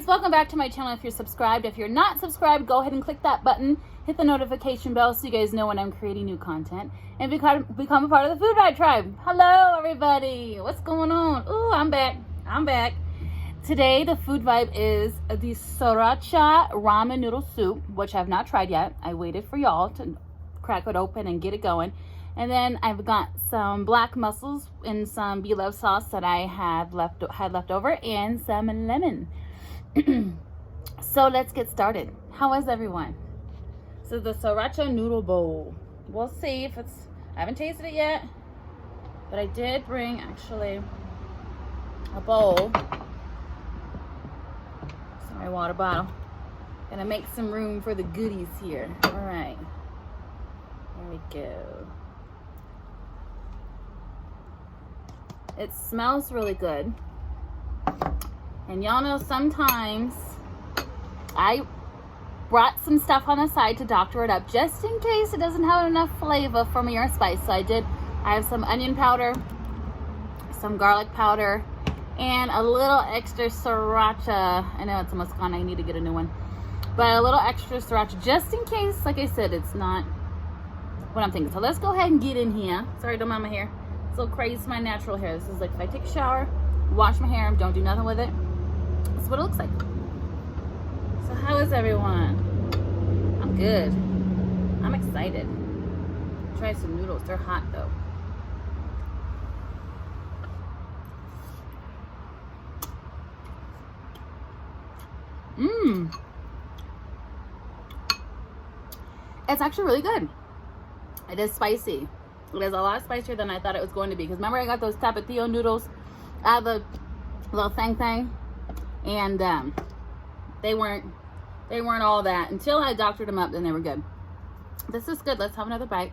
welcome back to my channel. If you're subscribed, if you're not subscribed, go ahead and click that button, hit the notification bell so you guys know when I'm creating new content, and become a part of the Food Vibe tribe. Hello everybody, what's going on? Ooh, I'm back. Today the Food Vibe is the SRIRACHA ramen noodle soup, which I've not tried yet. I waited for y'all to crack it open and get it going. And then I've got some black mussels and some Bloves sauce that I had left over, and some lemon. So let's get started. How is everyone? So the SRIRACHA noodle bowl. We'll see if it's, I haven't tasted it yet, but I did bring actually a bowl. Sorry, water bottle. Gonna make some room for the goodies here. All right, here we go. It smells really good. And y'all know sometimes I brought some stuff on the side to doctor it up just in case it doesn't have enough flavor for me or spice. So I have some onion powder, some garlic powder, and a little extra sriracha. I know it's almost gone, I need to get a new one. But a little extra sriracha just in case, like I said, it's not what I'm thinking. So let's go ahead and get in here. Sorry, don't mind my hair. It's a little crazy, it's my natural hair. This is like if I take a shower, wash my hair, don't do nothing with it. That's what it looks like. So how is everyone? I'm good. I'm excited. Try some noodles. They're hot though. It's actually really good. It is spicy. It is a lot spicier than I thought it was going to be. Because remember I got those tapatio noodles out of the little thing, and they weren't all that until I doctored them up. Then they were good. This is good. Let's have another bite.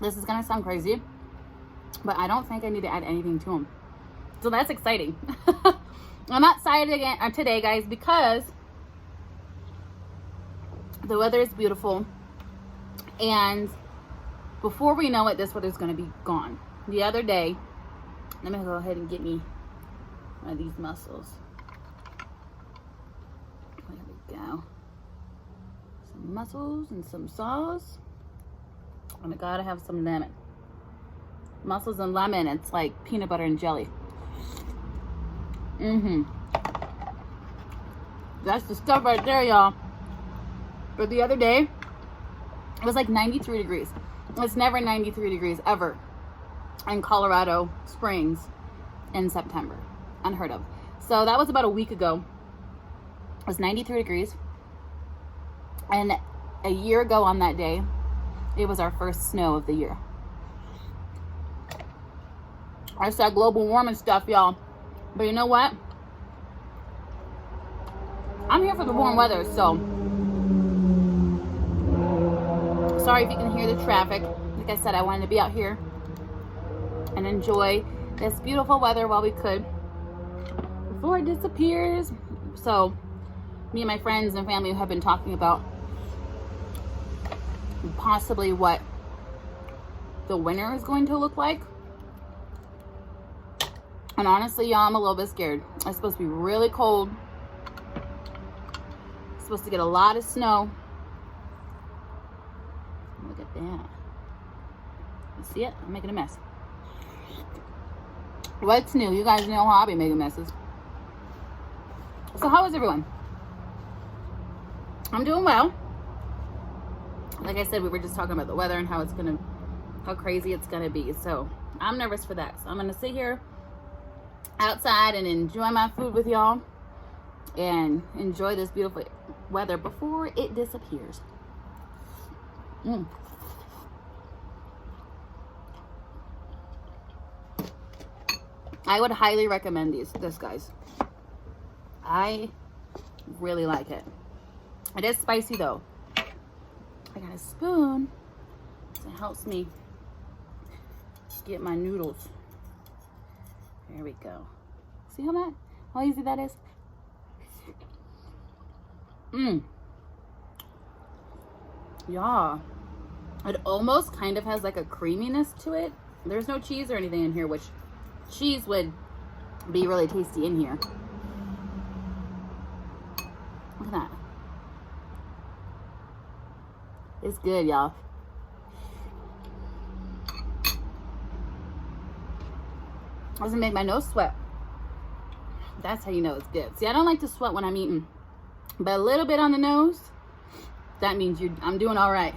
This is gonna sound crazy, but I don't think I need to add anything to them. So that's exciting. I'm excited again today, guys, because the weather is beautiful, and before we know it, this weather's going to be gone. The other day, let me go ahead and get me one of these mussels. There we go. Some mussels and some sauce. And I gotta have some lemon. Mussels and lemon, it's like peanut butter and jelly. That's the stuff right there, y'all. But the other day, it was like 93 degrees. It's never 93 degrees ever in Colorado Springs in September. Unheard of. So that was about a week ago. It was 93 degrees. And a year ago on that day, it was our first snow of the year. That's that global warming stuff, y'all. But you know what? I'm here for the warm weather, so sorry if you can hear the traffic. Like I said, I wanted to be out here and enjoy this beautiful weather while we could before it disappears. So me and my friends and family have been talking about possibly what the winter is going to look like. And honestly, y'all, I'm a little bit scared. It's supposed to be really cold. It's supposed to get a lot of snow. Look at that. You see it? I'm making a mess. What's new? You guys know how I'll be making messes. So how is everyone? I'm doing well. Like I said, we were just talking about the weather and how crazy it's gonna be. So I'm nervous for that. So I'm gonna sit here outside and enjoy my food with y'all and enjoy this beautiful weather before it disappears. I would highly recommend this, guys. I really like it. It is spicy though. I got a spoon, so it helps me get my noodles. There we go. See how easy that is? Y'all, It almost kind of has like a creaminess to it. There's no cheese or anything in here, which cheese would be really tasty in here. Look at that. It's good, y'all. Doesn't make my nose sweat. That's how you know it's good. See, I don't like to sweat when I'm eating, but a little bit on the nose, that means I'm doing all right.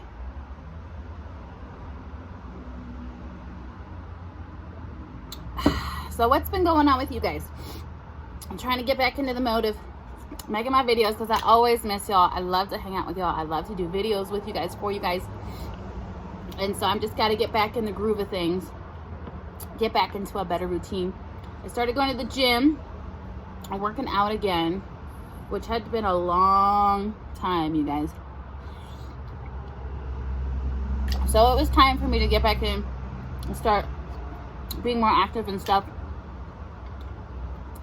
So what's been going on with you guys? I'm trying to get back into the mode of making my videos because I always miss y'all. I love to hang out with y'all. I love to do videos with you guys, for you guys. And so I'm just got to get back in the groove of things. Get back into a better routine. I started going to the gym. I'm working out again, which had been a long time, you guys. So it was time for me to get back in and start being more active and stuff.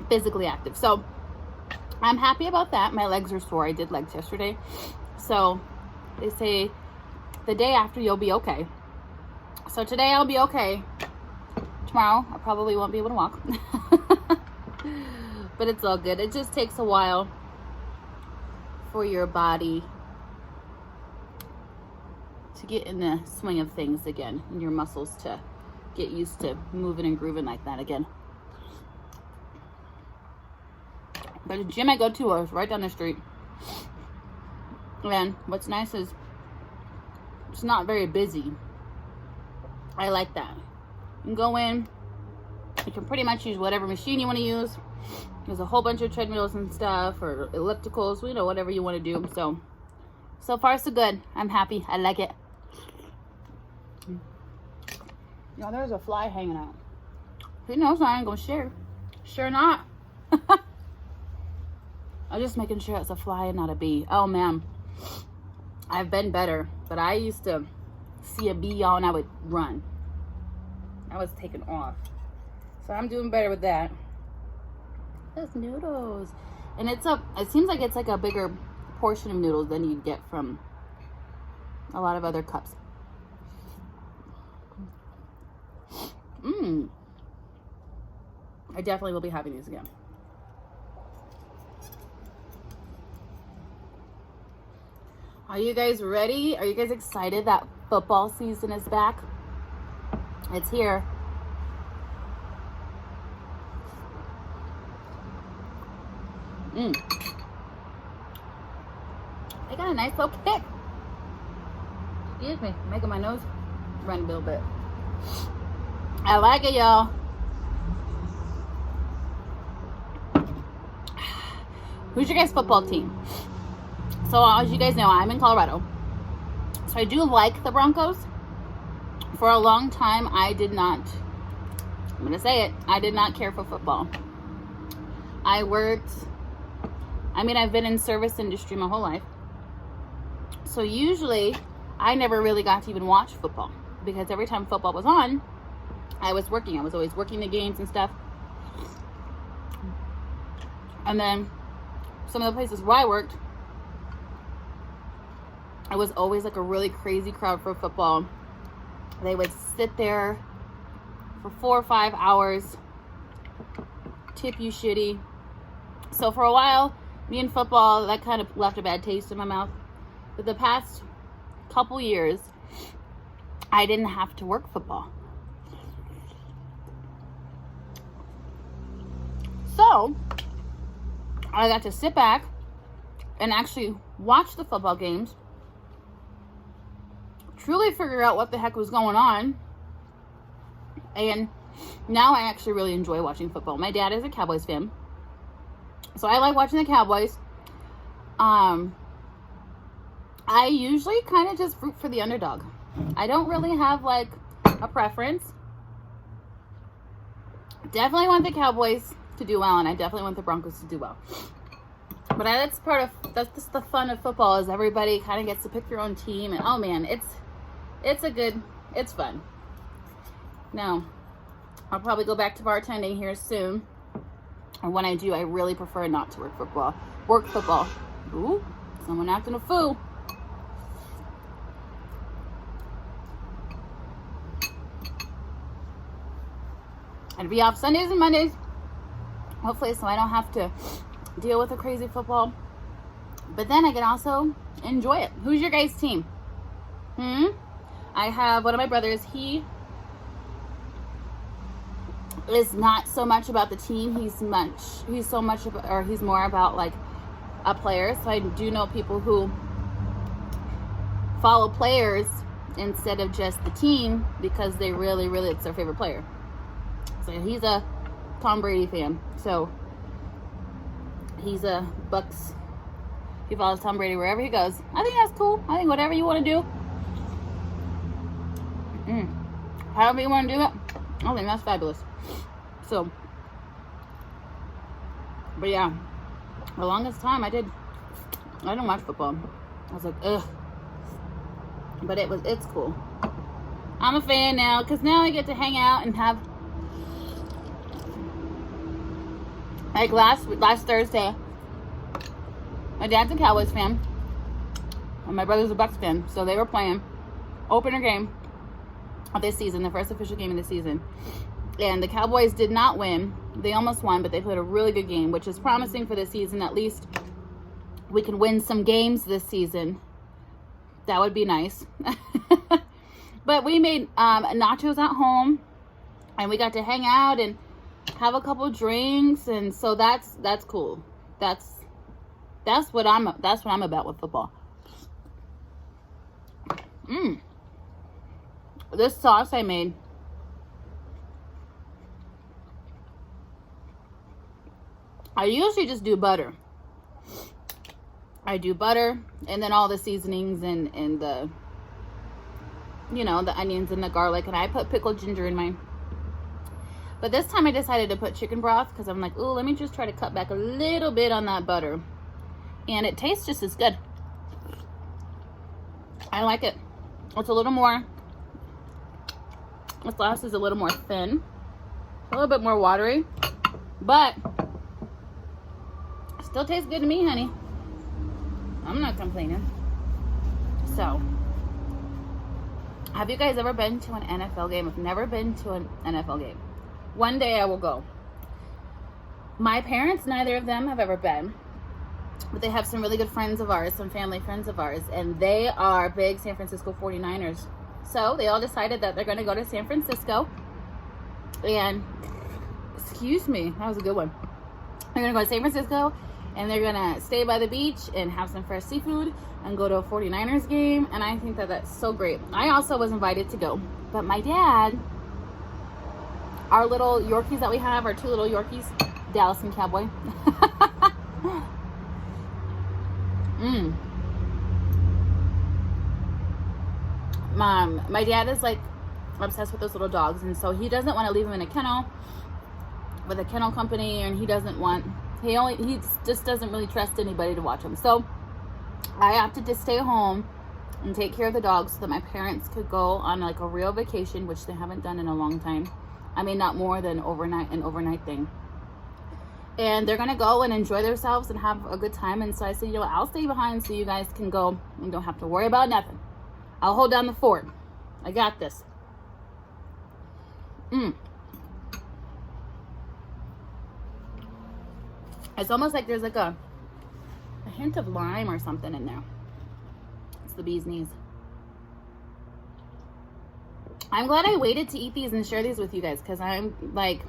Physically active. So I'm happy about that. My legs are sore. I did legs yesterday. So they say the day after you'll be okay. So today I'll be okay. Tomorrow I probably won't be able to walk. But it's all good. It just takes a while for your body to get in the swing of things again, and your muscles to get used to moving and grooving like that again. But the gym I go to is right down the street. And what's nice is it's not very busy. I like that. You can go in, you can pretty much use whatever machine you want to use. There's a whole bunch of treadmills and stuff, or ellipticals, you know, whatever you want to do. So far so good. I'm happy. I like it. You know, there's a fly hanging out. Who knows? I ain't gonna share. Sure not. I'm just making sure it's a fly and not a bee. Oh man, I've been better, but I used to see a bee, y'all, and I would run. I was taken off. So I'm doing better with that. Those noodles. And it seems like it's like a bigger portion of noodles than you'd get from a lot of other cups. I definitely will be having these again. Are you guys ready? Are you guys excited that football season is back? It's here. I got a nice little kick. Excuse me, making my nose run a little bit. I like it, y'all. Who's your guys' football team? So as you guys know, I'm in Colorado. So I do like the Broncos. For a long time, I did not, I'm going to say it, I did not care for football. I've been in service industry my whole life. So usually, I never really got to even watch football. Because every time football was on, I was working. I was always working the games and stuff. And then, some of the places where I worked, it was always like a really crazy crowd for football. They would sit there for 4 or 5 hours, tip you shitty. So for a while, me and football, that kind of left a bad taste in my mouth. But the past couple years, I didn't have to work football. So, I got to sit back and actually watch the football games, truly figure out what the heck was going on, and now I actually really enjoy watching football. My dad is a Cowboys fan, so I like watching the Cowboys. I usually kind of just root for the underdog. I don't really have like a preference. Definitely want the Cowboys to do well, and I definitely want the Broncos to do well. But that's just the fun of football, is everybody kind of gets to pick their own team, and oh man, it's fun. Now, I'll probably go back to bartending here soon. And when I do, I really prefer not to work football. Ooh, someone acting a fool. I'd be off Sundays and Mondays, hopefully, so I don't have to deal with the crazy football. But then I can also enjoy it. Who's your guys' team? I have one of my brothers. He is not so much about the team. He's more about like a player. So I do know people who follow players instead of just the team because they really, it's their favorite player. So he's a Tom Brady fan. So he's a Bucks. He follows Tom Brady wherever he goes. I think that's cool. I think whatever you want to do, however you want to do it, I think that's fabulous. So, but yeah, the longest time I didn't watch football. I was like, ugh. But it's cool. I'm a fan now because now I get to hang out and have, like last Thursday, my dad's a Cowboys fan and my brother's a Bucks fan, so they were playing opener game of this season, the first official game of the season, and the Cowboys did not win. They almost won, but they played a really good game, which is promising for this season. At least we can win some games this season. That would be nice. But we made nachos at home, and we got to hang out and have a couple drinks, and so that's cool. That's what I'm about with football. This sauce I made, I usually just do butter. I do butter and then all the seasonings and the, you know, the onions and the garlic, and I put pickled ginger in mine. But this time I decided to put chicken broth because I'm like, oh, let me just try to cut back a little bit on that butter. And it tastes just as good. I like it. It's a little more, the sauce is a little more thin, a little bit more watery, but still tastes good to me, honey. I'm not complaining. So, have you guys ever been to an NFL game? I've never been to an NFL game. One day I will go. My parents, neither of them have ever been, but they have some really good friends of ours, some family friends of ours, and they are big San Francisco 49ers. So they all decided that they're going to go to San Francisco and, excuse me, that was a good one. They're going to go to San Francisco and they're going to stay by the beach and have some fresh seafood and go to a 49ers game, and I think that that's so great. I also was invited to go, but my dad, our little Yorkies that we have, our two little Yorkies, Dallas and Cowboy. My dad is like obsessed with those little dogs, and so he doesn't want to leave them in a kennel with a kennel company, and he just doesn't really trust anybody to watch them. So I opted to stay home and take care of the dogs so that my parents could go on like a real vacation, which they haven't done in a long time. I mean, not more than an overnight thing. And they're gonna go and enjoy themselves and have a good time. And so I said, you know what, I'll stay behind so you guys can go and don't have to worry about nothing. I'll hold down the fort. I got this. It's almost like there's like a hint of lime or something in there. It's the bee's knees. I'm glad I waited to eat these and share these with you guys, because I'm like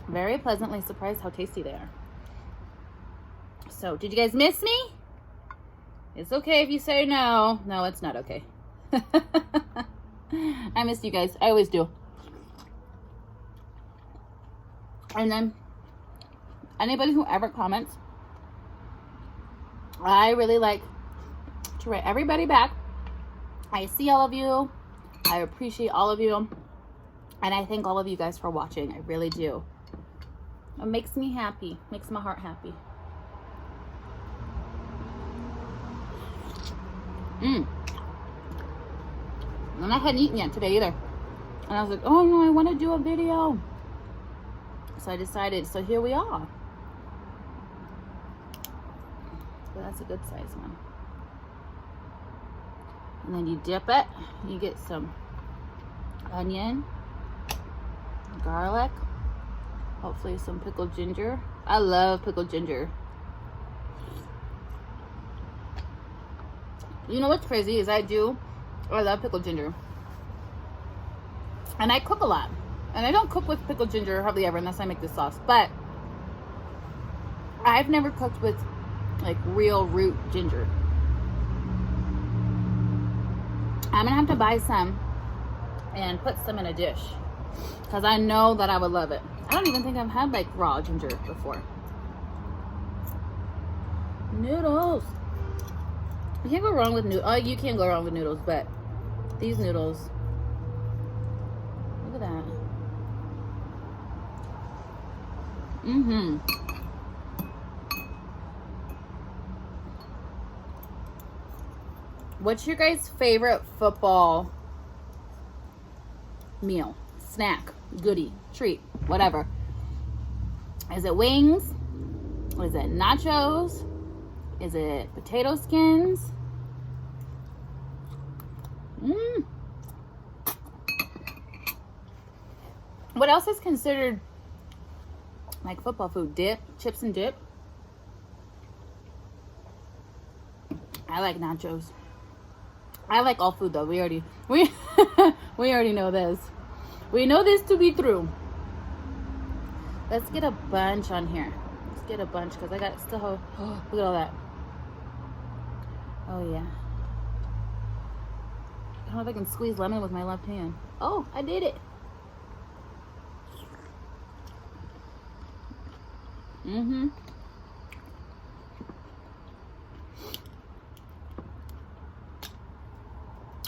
very pleasantly surprised how tasty they are. So, did you guys miss me? It's okay if you say no. No, it's not okay. I missed you guys. I always do. And then, anybody who ever comments, I really like to write everybody back. I see all of you. I appreciate all of you. And I thank all of you guys for watching. I really do. It makes me happy. Makes my heart happy. And I hadn't eaten yet today either. And I was like, oh no, I want to do a video. So I decided, so here we are. So that's a good size one. And then you dip it. You get some onion. garlic. Hopefully some pickled ginger. I love pickled ginger. You know what's crazy is I love pickled ginger. And I cook a lot. And I don't cook with pickled ginger hardly ever unless I make this sauce. But I've never cooked with like real root ginger. I'm gonna have to buy some and put some in a dish because I know that I would love it. I don't even think I've had like raw ginger before. Noodles. You can't go wrong with noodles. Oh, you can go wrong with noodles, but these noodles, look at that. What's your guys' favorite football meal, snack, goodie, treat, whatever? Is it wings? Is it nachos? Is it potato skins? What else is considered like football food? Dip, chips and dip. I like nachos. I like all food though. We already know this. We know this to be true. Let's get a bunch on here. Let's get a bunch because I got still. Oh, look at all that. Oh yeah. I don't know if I can squeeze lemon with my left hand. Oh, I did it.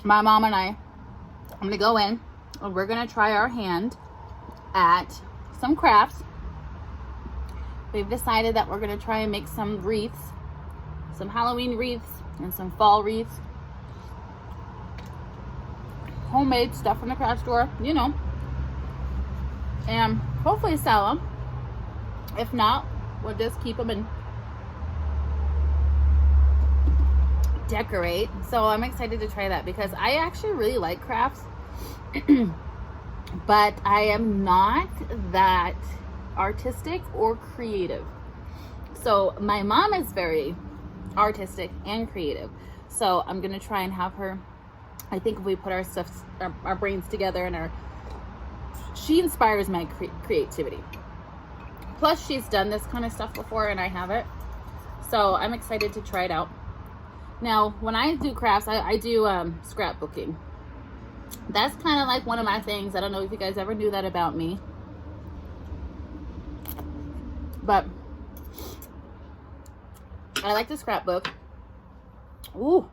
My mom and I'm gonna go in and we're gonna try our hand at some crafts. We've decided that we're gonna try and make some wreaths, some Halloween wreaths and some fall wreaths. Homemade stuff from the craft store, you know. And hopefully sell them. If not, we'll just keep them and decorate. So I'm excited to try that because I actually really like crafts. But I am not that artistic or creative. So my mom is very artistic and creative. So I'm gonna try and have her. I think if we put our brains together and she inspires my creativity. Plus she's done this kind of stuff before and I haven't. So I'm excited to try it out. Now, when I do crafts, I do scrapbooking. That's kind of like one of my things. I don't know if you guys ever knew that about me. But I like to scrapbook. Ooh,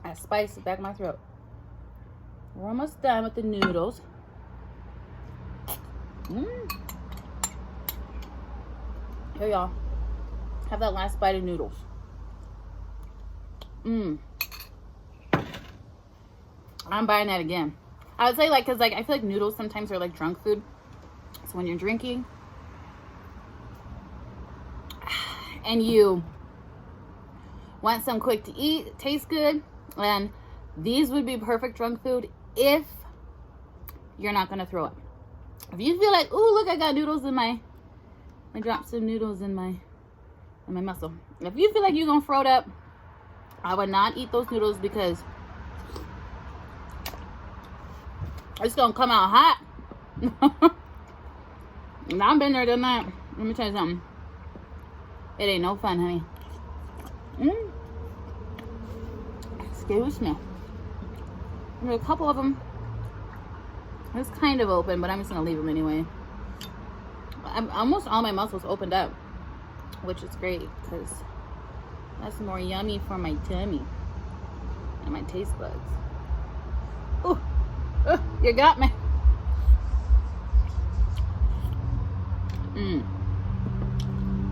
that spice is back in my throat. We're almost done with the noodles. Here, y'all. Have that last bite of noodles. I'm buying that again. I would say like, cause like I feel like noodles sometimes are like drunk food. So when you're drinking and you want some quick to eat, it tastes good, and these would be perfect drunk food if you're not gonna throw up. If you feel like, oh look, I got noodles in I dropped some noodles in my muscle. If you feel like you're gonna throw it up, I would not eat those noodles because it's gonna come out hot. And I've been there, done that. Let me tell you something. It ain't no fun, honey. Excuse me. There's a couple of them. It's kind of open, but I'm just gonna leave them anyway. Almost all my muscles opened up, which is great because that's more yummy for my tummy and my taste buds. Ooh, you got me.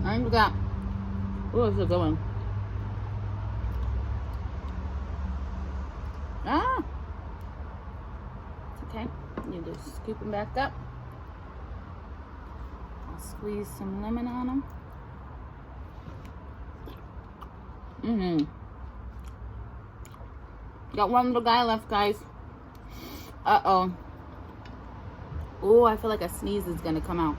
I forgot. Oh, this is a good one. Ah, it's okay. You just scoop them back up. I'll squeeze some lemon on them. Got one little guy left, guys. Uh-oh. Oh, I feel like a sneeze is gonna come out.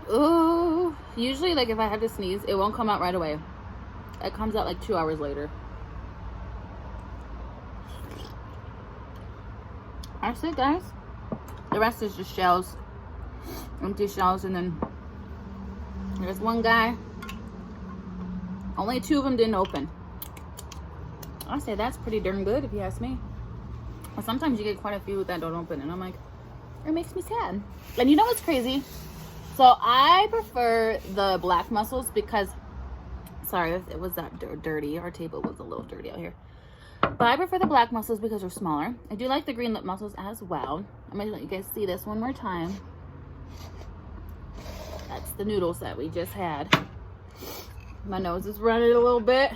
Oh, usually like if I have to sneeze, it won't come out right away. It comes out like 2 hours later. That's it, guys. The rest is just shells, empty shells, and then there's one guy. Only 2 of them didn't open. I say that's pretty darn good if you ask me. But sometimes you get quite a few that don't open, and I'm like, it makes me sad. And you know what's crazy? So I prefer the black mussels because, sorry, it was that dirty. Our table was a little dirty out here. But I prefer the black mussels because they're smaller. I do like the green lip mussels as well. I'm going to let you guys see this one more time. That's the noodles that we just had. My nose is running a little bit.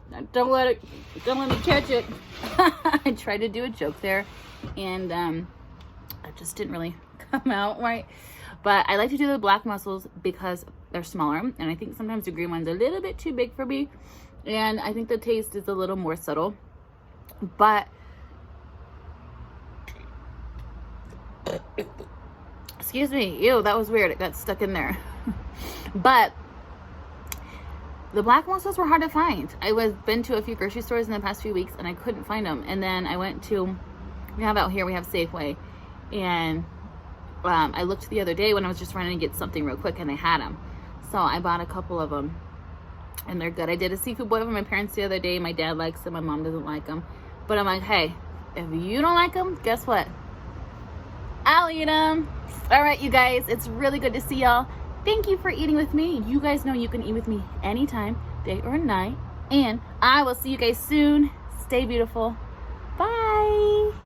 Now, don't let me catch it. I tried to do a joke there, and it just didn't really come out right. But I like to do the black mussels because they're smaller, and I think sometimes the green one's a little bit too big for me, and I think the taste is a little more subtle. But excuse me, ew, that was weird. It got stuck in there. But the black mussels were hard to find. Been to a few grocery stores in the past few weeks, and I couldn't find them. And then I went to, we have Safeway, and I looked the other day when I was just running to get something real quick, and they had them. So I bought a couple of them, and they're good. I did a seafood boil for my parents the other day. My dad likes them. My mom doesn't like them. But I'm like, hey, if you don't like them, guess what? I'll eat them. All right, you guys, it's really good to see y'all. Thank you for eating with me. You guys know you can eat with me anytime, day or night. And I will see you guys soon. Stay beautiful.